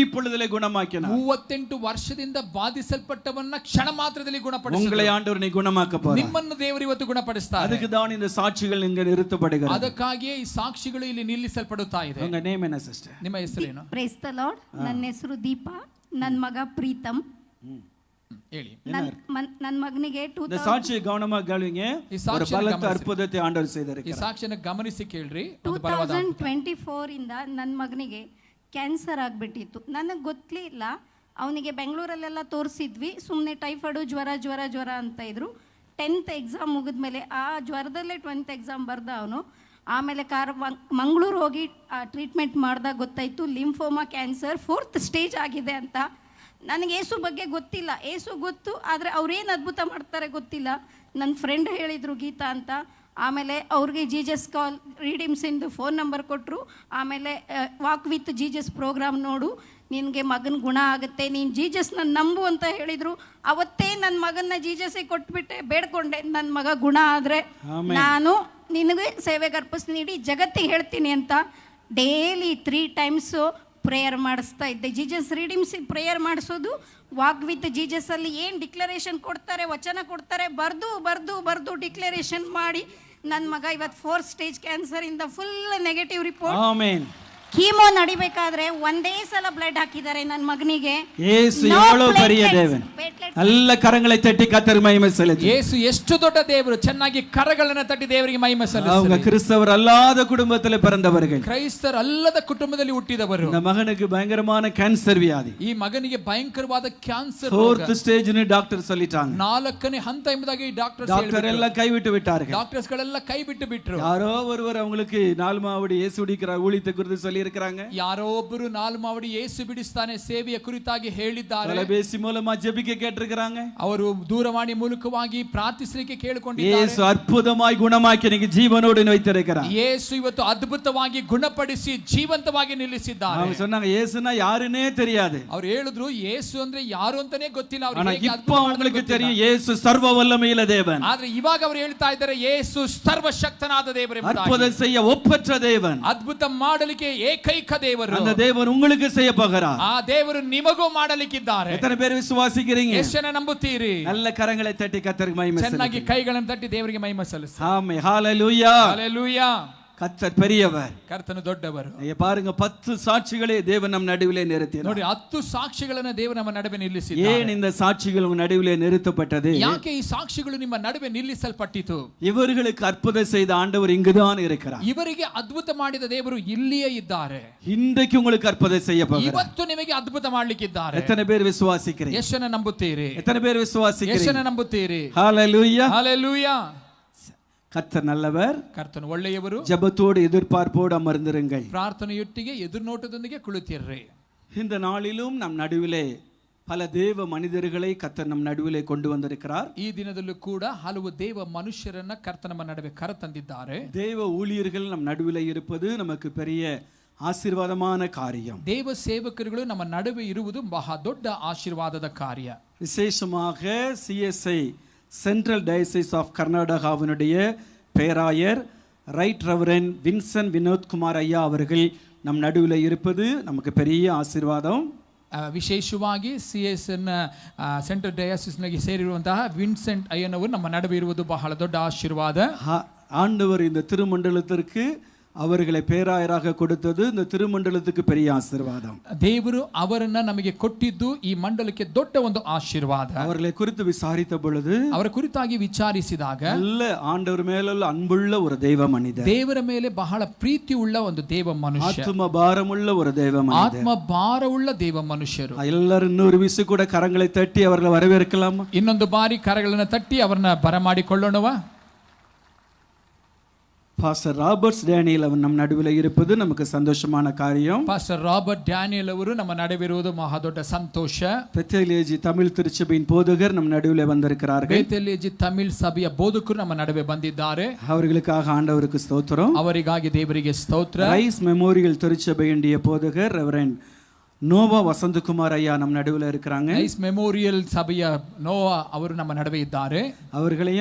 இப்பொழுதிலே குணமாக்கினார். 38 ವರ್ಷದಿಂದ ಬಾಧಿಸಲ್ಪಟ್ಟವನ್ನ ಕ್ಷಣ ಮಾತ್ರದಲ್ಲಿ ಗುಣಪಡಿಸಿದರು. உங்களை ஆண்டவர் குணமாக்க போறார். ನಿಮ್ಮನ್ನು ದೇವರು ಇವತ್ತು ಗುಣಪಡಿಸುತ್ತಾರೆ. அதுக்கு தான் இந்த சாட்சிகள் இங்க நிறுத்தப்படுகிறது. ಅದಕ್ಕಾಗಿಯೇ ಈ ಸಾಕ್ಷಿಗಳು ಇಲ್ಲಿ ನಿಲ್ಲಿಸಲ್ಪಡುತ್ತಾ ಇದೆ. உங்க நேம் என்ன சிஸ்டர்? ನಿಮ್ಮ ಹೆಸರೇನು? Praise the lord. ನನ್ನ ಹೆಸರು ದೀಪಾ, ನನ್ನ ಮಗ ಪ್ರೀತಮ್. ಹೇಳಿ. ನನ್ನ ಮಗನಿಗೆ இந்த சாட்சியை கவனமாக கேளுங்க. ஒரு பலத்த அற்புதத்தை ஆண்டவர் செய்திருக்கிறார். ಈ ಸಾಕ್ಷಿಯನ್ನು ಗಮನಿಸಿ ಕೇಳ್ರಿ. 2024 ಇಂದ ನನ್ನ ಮಗನಿಗೆ ಕ್ಯಾನ್ಸರ್ ಆಗಿಬಿಟ್ಟಿತ್ತು. ನನಗೆ ಗೊತ್ತಲೇ ಇಲ್ಲ. ಅವನಿಗೆ ಬೆಂಗಳೂರಲ್ಲೆಲ್ಲ ತೋರಿಸಿದ್ವಿ. ಸುಮ್ಮನೆ ಟೈಫಾಯ್ಡು ಜ್ವರ ಅಂತ ಇದ್ರು. 10th ಎಕ್ಸಾಮ್ ಮುಗಿದ್ಮೇಲೆ ಆ ಜ್ವರದಲ್ಲೇ 12th ಎಕ್ಸಾಮ್ ಬರ್ದ ಅವನು. ಆಮೇಲೆ ಮಂಗಳೂರು ಹೋಗಿ ಟ್ರೀಟ್ಮೆಂಟ್ ಮಾಡಿದಾಗ ಗೊತ್ತಾಯಿತು ಲಿಂಫೋಮಾ ಕ್ಯಾನ್ಸರ್ 4th ಸ್ಟೇಜ್ ಆಗಿದೆ ಅಂತ. ನನಗೆ ಏಸು ಬಗ್ಗೆ ಗೊತ್ತಿಲ್ಲ. ಏಸು ಗೊತ್ತು, ಆದರೆ ಅವ್ರೇನು ಅದ್ಭುತ ಮಾಡ್ತಾರೆ ಗೊತ್ತಿಲ್ಲ. ನನ್ನ ಫ್ರೆಂಡ್ ಹೇಳಿದರು ಗೀತಾ ಅಂತ. ಆಮೇಲೆ ಅವ್ರಿಗೆ ಜೀಜಸ್ ಕಾಲ್ ರೀಡಿಮ್ಸಿಂದು ಫೋನ್ ನಂಬರ್ ಕೊಟ್ಟರು. ಆಮೇಲೆ ವಾಕ್ ವಿತ್ ಜೀಜಸ್ ಪ್ರೋಗ್ರಾಮ್ ನೋಡು, ನಿನಗೆ ಮಗನ ಗುಣ ಆಗುತ್ತೆ, ನೀನು ಜೀಜಸ್ನ ನಂಬು ಅಂತ ಹೇಳಿದರು. ಅವತ್ತೇ ನನ್ನ ಮಗನ್ನ ಜೀಜಸ್ಸಿಗೆ ಕೊಟ್ಬಿಟ್ಟೆ, ಬೇಡ್ಕೊಂಡೆ ನನ್ನ ಮಗ ಗುಣ ಆದರೆ ನಾನು ನಿನಗೆ ಸೇವೆಗೆ ಅರ್ಪಿಸಿ ನೀಡಿ ಜಗತ್ತಿಗೆ ಹೇಳ್ತೀನಿ ಅಂತ. ಡೈಲಿ 3 times ಪ್ರೇಯರ್ ಮಾಡಿಸ್ತಾ ಇದ್ದೆ. ಜೀಜಸ್ ರೀಡಿಮ್ಸ್ ಪ್ರೇಯರ್ ಮಾಡಿಸೋದು, ವಾಕ್ ವಿತ್ ಜೀಜಸ್ ಅಲ್ಲಿ ಏನು ಡಿಕ್ಲರೇಷನ್ ಕೊಡ್ತಾರೆ, ವಚನ ಕೊಡ್ತಾರೆ, ಬರ್ದು ಡಿಕ್ಲರೇಷನ್ ಮಾಡಿ ನನ್ನ ಮಗ ಇವತ್ತು 4th ಸ್ಟೇಜ್ ಕ್ಯಾನ್ಸರ್ ಇಂದ full negative report. Amen. Chemo ನಡಿಬೇಕಾದ್ರೆ ಒಂದೇ ಸಲ ಬ್ಲಡ್ ಹಾಕಿದ್ದಾರೆ ನನ್ನ ಮಗನಿಗೆ. ಯೇಸು ಎவ்வளவு பெரிய தேவன். ಎಲ್ಲ ಕರங்களை ತಟ್ಟಿ ಕರ್ತರಿಗೆ ಮಹಿಮೆ ಸಲ್ಲಿಸಿ. ಯೇಸು ಎಷ್ಟು ದೊಡ್ಡ ದೇವರು. ಚೆನ್ನಾಗಿ ಕರಗಳನ್ನು ತಟ್ಟಿ ದೇವರಿಗೆ ಮಹಿಮೆ ಸಲ್ಲಿಸಿ. அவங்க கிறிஸ்தவர் அல்லாத குடும்பத்திலே பிறந்தவர்கள். ಕ್ರೈಸ್ತರಲ್ಲದ ಕುಟುಂಬದಲ್ಲಿ ಹುಟ್ಟಿದವರು. இந்த மகனுக்கு பயங்கரமான கேன்சர் வியாதி. ಈ ಮಗನಿಗೆ ಭಯಂಕರವಾದ ಕ್ಯಾನ್ಸರ್ 4th ಸ್ಟೇಜ್ ನಿ ಡಾಕ್ಟರ್ சொல்லிட்டாங்க. 4ನೇ ಹಂತ ಎಂಬುದಾಗಿ டாக்டர் எல்லாம் கைவிட்டு விட்டார்கள். ಡಾಕ್ಟರ್ಸ್ ಗಳೆಲ್ಲ ಕೈ ಬಿಟ್ಟು யாரோ ஒருவர் அவங்களுக்கு 4 மாவடி இயேசு உடிக்கிற ஊழியத்தை குறித்து சொல்லி இருக்காங்க. ಯಾರೋ ಒಬ್ಬರು 4 ಮಾವಡಿ ಯೇಸು ಬಿಡಿಸ್ತಾನೆ ಸೇವೆಯ ಕುರಿತಾಗಿ ಹೇಳಿದ್ದಾರೆ. தொலைபேசி மூலமா ஜெபிக்க கேட்டிருக்காங்க. ಅವರು ದೂರವಾಣಿ ಮೂಲಕವಾಗಿ ಪ್ರಾರ್ಥಿಸಲಿಕ್ಕೆ ಕೇಳಿಕೊಂಡಿದ್ದಾರೆ. ಯೇಸು ಅದ್ಭುತವಾಗಿ ಗುಣಮಾಕಿ ನಿಮಗೆ ಜೀವನೋடு வைத்திருக்கிறார். ಯೇಸು ಇವತ್ತು ಅದ್ಭುತವಾಗಿ ಗುಣಪಡಿಸಿ ಜೀವಂತವಾಗಿ ನಿಲ್ಲಿಸಿದ್ದಾರೆ. அவங்க சொன்னாங்க ಯೇசுனா யாருன்னே தெரியாது. ಅವರು ಹೇಳಿದ್ರು ಯೇಸು ಅಂದ್ರೆ ಯಾರು ಅಂತಾನೆ ಗೊತ್ತಿಲ್ಲ ಅವರಿಗೆ. இப்போ உங்களுக்கு தெரியும் ಯೇಸು ಸರ್ವ ವಲ್ಲமையுள்ள தேவன். ಆದ್ರೆ ಇವಾಗ ಅವರು ಹೇಳ್ತಾ ಇದ್ದಾರೆ ಯೇಸು ಸರ್ವಶಕ್ತನಾದ ದೇವರೆಂಬುದಾಗಿ. ಅದ್ಭುತ செய்ய ಒಪ್ಪற்ற தேவன். ಅದ್ಭುತ ಮಾಡಲಿಕ್ಕೆ ಏಕೈಕ ದೇವರು. அந்த தேவன் உங்களுக்கு செய்ய போகிறார். ಆ ದೇವರು ನಿಮಗೂ ಮಾಡಲಿಕ್ಕಿದ್ದಾರೆ. எத்தனை பேர் விசுவாசிக்கிறீங்க? ಎಷ್ಟು ಜನ ನಂಬುತ್ತೀರಿ? நல்ல ಕರங்களை ತಟ್ಟಿ ಕರ್ತರಿಗೆ ಮಹಿಮೆ ಸಲ್ಲಿಸಿ. ಚೆನ್ನಾಗಿ ಕೈಗಳನ್ನು ತಟ್ಟಿ ದೇವರಿಗೆ ಮಹಿಮೆ ಸಲ್ಲಿಸಿ. ಆಮೆನ್. ஹalleluya. ஹalleluya. கர்த்தர் பெரியவர். ಕರ್ತನು ದೊಡ್ಡವರು. நீங்க பாருங்க 10 சாட்சிகளை தேவன் நம் நடுவிலே நிறுத்தினார். ನೋಡಿ 10 ಸಾಕ್ಷಿಗಳನ್ನು ದೇವರು ನಮ್ಮ ನಡುವೆ ನಿಲ್ಲಿಸಿದ್ದಾರೆ. ஏன் இந்த சாட்சிகள் உங்க நடுவிலே நிறுத்தப்பட்டது? ಯಾಕೆ ಈ ಸಾಕ್ಷಿಗಳು ನಿಮ್ಮ ನಡುವೆ ನಿಲ್ಲಿಸಲ್ಪಟ್ಟಿತು? இவர்களுக்கு அற்புதம் செய்த ஆண்டவர் இங்குதான் இருக்கிறார். ಇವರಿಗೆ ಅದ್ಭುತ ಮಾಡಿದ ದೇವರು ಇಲ್ಲಿಯೇ ಇದ್ದಾರೆ. இன்றைக்கு உங்களுக்கு அற்புதம் செய்ய போகிறார். ಇವತ್ತು ನಿಮಗೆ ಅದ್ಭುತ ಮಾಡಲಿಕ್ಕಿದ್ದಾರೆ. எத்தனை பேர் விசுவாசிக்கிறீங்க? ಎಷ್ಟು ಜನ ನಂಬುತ್ತೀರಿ? எத்தனை பேர் விசுவாசிக்கிறீங்க? ಎಷ್ಟು ಜನ ನಂಬುತ್ತೀರಿ? ஹalleluya. ஹalleluya. கர்த்தர் நல்லவர். ಕರ್ತನು ಒಳ್ಳೆಯವರು. ஜெபத்தோடு எதிர்பார்ப்போடு அமர்ந்திருங்கள். ಪ್ರಾರ್ಥನೆಯೊಟ್ಟಿಗೆ ಎದುರುನೋಟದೊಂದಿಗೆ ಕುಳಿತಿರ್ರಿ. இந்த நாளிலும் நம் நடுவிலே பல தேவ மனிதர்களை கர்த்தர் நம் நடுவிலே கொண்டு வந்திருக்கிறார். ಈ ದಿನದಲ್ಲೂ ಕೂಡ ಹಲವು ದೇವ ಮನುಷ್ಯರನ್ನ ಕರ್ತನ ನಮ್ಮ ನಡುವೆ ಕರೆತಂದಿದ್ದಾರೆ. தேவ ஊழியர்கள் நம் நடுவிலே இருப்பது நமக்கு பெரிய ஆசீர்வாதமான காரியம். ದೇವ ಸೇವಕರುಗಳು ನಮ್ಮ ನಡುವೆ ಇರುವುದು ಬಹಳ ದೊಡ್ಡ ಆಶೀರ್ವಾದದ ಕಾರ್ಯ. விசேஷமாக CSI சென்ட்ரல் டயசிஸ் ஆஃப் கர்நாடகாவினுடைய பேராயர் ரைட் ரெவரண்ட் வின்சென்ட் வினோத்குமார் ஐயா அவர்கள் நம் நடுவில் இருப்பது நமக்கு பெரிய ஆசீர்வாதம். ವಿಶೇಷವಾಗಿ CSN ಸೆಂಟ್ರಲ್ ಡಯಾಸಿಸ್ಗೆ ಸೇರಿರುವಂತಹ ವಿನ್ಸೆಂಟ್ ಅಯ್ಯನವರು ನಮ್ಮ ನಡುವೆ ಇರುವುದು ಬಹಳ ದೊಡ್ಡ ಆಶೀರ್ವಾದ. ஆண்டவர் இந்த திருமண்டலத்திற்கு அவர்களை பேராயராக கொடுத்தது இந்த திருமண்டலத்துக்கு பெரிய ஆசீர்வாதம். ದೇವರು ಅವರನ್ನ ನಮಗೆ ಕೊಟ್ಟಿದ್ದು ಈ ಮಂಡಲಕ್ಕೆ ದೊಡ್ಡ ಒಂದು ಆಶೀರ್ವಾದ. அவர்களை குறித்து விசாரித்த பொழுது ಅವರ ಕುರಿತಾಗಿ ವಿಚಾರಿಸಿದಾಗ நல்ல ஆண்டவர் மேலுள்ள அன்புள்ள ஒரு தெய்வ மனிதர், ದೇವರ ಮೇಲೆ ಬಹಳ ಪ್ರೀತಿ ಉಳ್ಳ ಒಂದು ದೇವ ಮನುಷ್ಯ, ஆத்ம பாரமுள்ள ஒரு தெய்வ மனிதர், ಆತ್ಮ ಭಾರವುಳ್ಳ ದೇವ ಮನುಷ್ಯರು. எல்லாரும் இன்னொரு விசு கூட கரங்களை தட்டி அவர்களை வரவேற்கலாமா? ಇನ್ನೊಂದು ಬಾರಿ ಕರಗಳನ್ನು ತಟ್ಟಿ ಅವರನ್ನ ಬರಮಾಡಿಕೊಳ್ಳೋಣವಾ? பாஸ்டர் ராபர்ட் டேனியல் அவர் நம் நடுவில் இருப்பது நமக்கு சந்தோஷமான காரியம். ಪಾಸ್ಟರ್ ರಾಬರ್ಟ್ ಡ್ಯಾನಿಯಲ್ ಅವರು ನಮ್ಮ ನಡುವಿರುವುದು ಮಹಾ ದೊಡ್ಡ ಸಂತೋಷ. பெத்தேலியேஜி தமிழ் திருச்சபையின் போதகர் நம் நடுவில் வந்திருக்கிறார்கள். ಬೇತೇಲಿಯೇಜಿ ತಮಿಳ್ ಸಭೆಯ ಬೋಧಕರು ನಮ್ಮ ನಡುವೆ ಬಂದಿದ್ದಾರೆ. அவர்களுக்காக ஆண்டவருக்கு ஸ்தோத்திரம். ಅವರಿಗಾಗಿ ದೇವರಿಗೆ ಸ್ತೋತ್ರ. ரைஸ் மெமோரியல் திருச்சபையினுடைய போதகர் ரெவரண்ட் நோவா வசந்தகுமார் ஐயா நம் நடுவில் இருக்கிறாங்க. ರೈಸ್ ಮೆಮೋರಿಯಲ್ ಸಭೆಯ ನೋವಾ ಅವರು ನಮ್ಮ ನಡುವೆ ಇದ್ದಾರೆ. அவர்களையும்